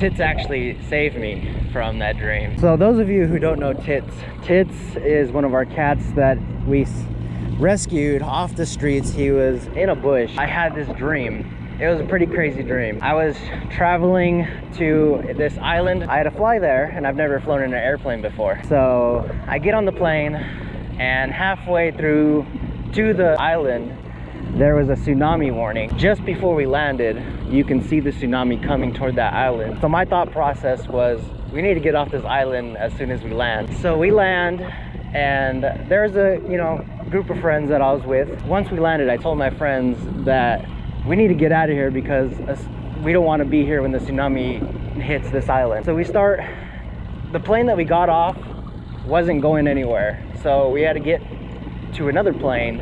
Tits actually saved me from that dream. So those of you who don't know Tits, Tits is one of our cats that we rescued off the streets. He was in a bush. I had this dream. It was a pretty crazy dream. I was traveling to this island. I had to fly there, and I've never flown in an airplane before. So I get on the plane, and halfway through to the island, there was a tsunami warning. Just before we landed, you can see the tsunami coming toward that island. So my thought process was, we need to get off this island as soon as we land. So we land, and there's a group of friends that I was with. Once we landed, I told my friends that we need to get out of here because we don't want to be here when the tsunami hits this island. So the plane that we got off wasn't going anywhere. So we had to get to another plane,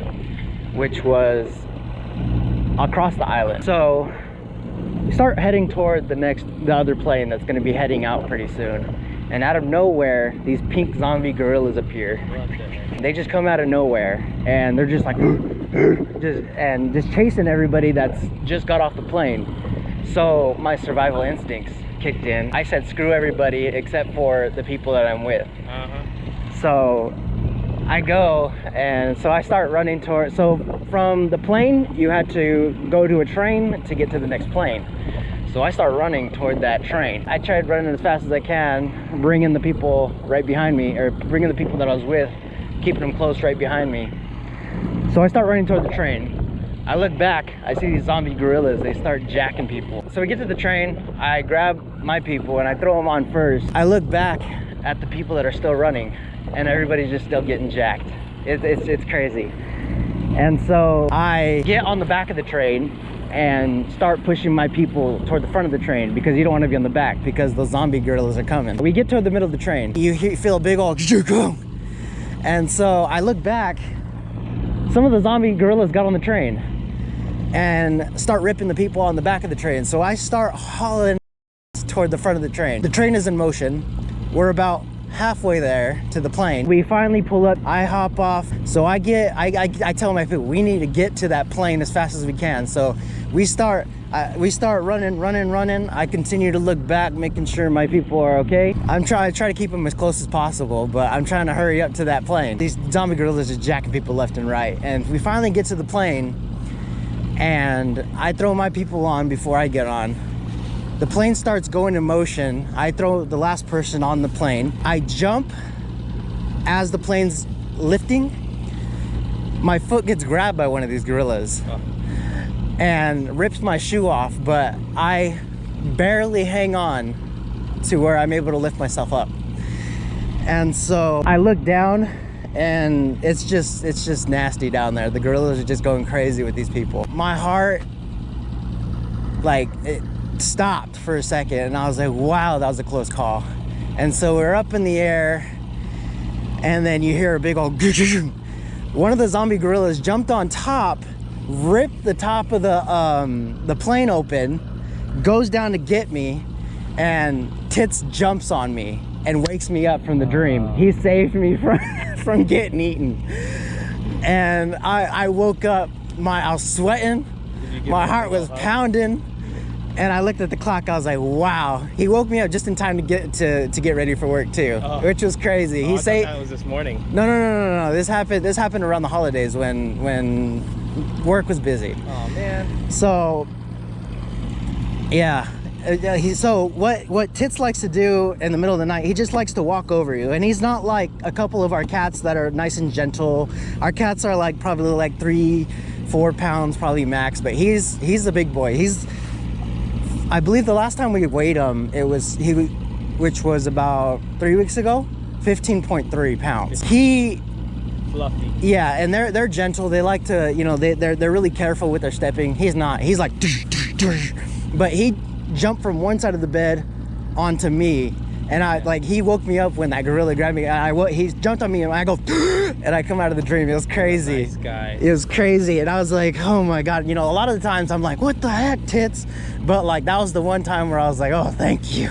which was across the island. So we start heading toward the other plane that's going to be heading out pretty soon. And out of nowhere, these pink zombie gorillas appear. They just come out of nowhere, and they're just like just chasing everybody that's just got off the plane. So my survival instincts kicked in. I said screw everybody except for the people that I'm with. So I go, and so I start running toward, so from the plane you had to go to a train to get to the next plane. So I start running toward that train. I tried running as fast as I can, bringing the people right behind me, or bringing the people that I was with, keeping them close right behind me. So I start running toward the train. I look back, I see these zombie gorillas. They start jacking people. So we get to the train, I grab my people and I throw them on first. I look back at the people that are still running, and everybody's just still getting jacked. It's crazy. And so I get on the back of the train and start pushing my people toward the front of the train, because you don't want to be on the back because those zombie gorillas are coming. We get toward the middle of the train. You feel a big old and so I look back. Some of the zombie gorillas got on the train and start ripping the people on the back of the train. So I start hauling toward the front of the train. The train is in motion. We're about halfway there to the plane. We finally pull up. I hop off. So I tell my people, we need to get to that plane as fast as we can. So we start running. I continue to look back, making sure my people are okay. I try to keep them as close as possible, but I'm trying to hurry up to that plane. These zombie gorillas are jacking people left and right. And we finally get to the plane, and I throw my people on before I get on. The plane starts going in motion. I throw the last person on the plane. I jump as the plane's lifting. My foot gets grabbed by one of these gorillas and rips my shoe off, but I barely hang on to where I'm able to lift myself up. And so I look down, and it's just nasty down there. The gorillas are just going crazy with these people. My heart, it stopped for a second, and I was like, wow, that was a close call. And so we're up in the air, and then you hear a big old one of the zombie gorillas jumped on top, ripped the top of the plane open, goes down to get me, and Tits jumps on me and wakes me up from the dream. He saved me from getting eaten. And I woke up, I was sweating, my heart was pounding, and I looked at the clock. I was like, wow. He woke me up just in time to get ready for work too, which was crazy. He said it was this morning. No. This happened around the holidays when work was busy. Oh man. So yeah. So what Tits likes to do in the middle of the night, he just likes to walk over you. And he's not like a couple of our cats that are nice and gentle. Our cats are probably 3-4 pounds probably max, but he's a big boy. I believe the last time we weighed him, which was about 3 weeks ago, 15.3 pounds. He fluffy. Yeah, and they're gentle. They like to, they're really careful with their stepping. He's not. He's like, but he jumped from one side of the bed onto me, and he woke me up when that gorilla grabbed me. He jumped on me, and I go, and I come out of the dream. It was crazy. Nice guy. It was crazy, and I was like, oh my god. A lot of the times I'm like, what the heck, Tits? But that was the one time where I was like, oh, thank you.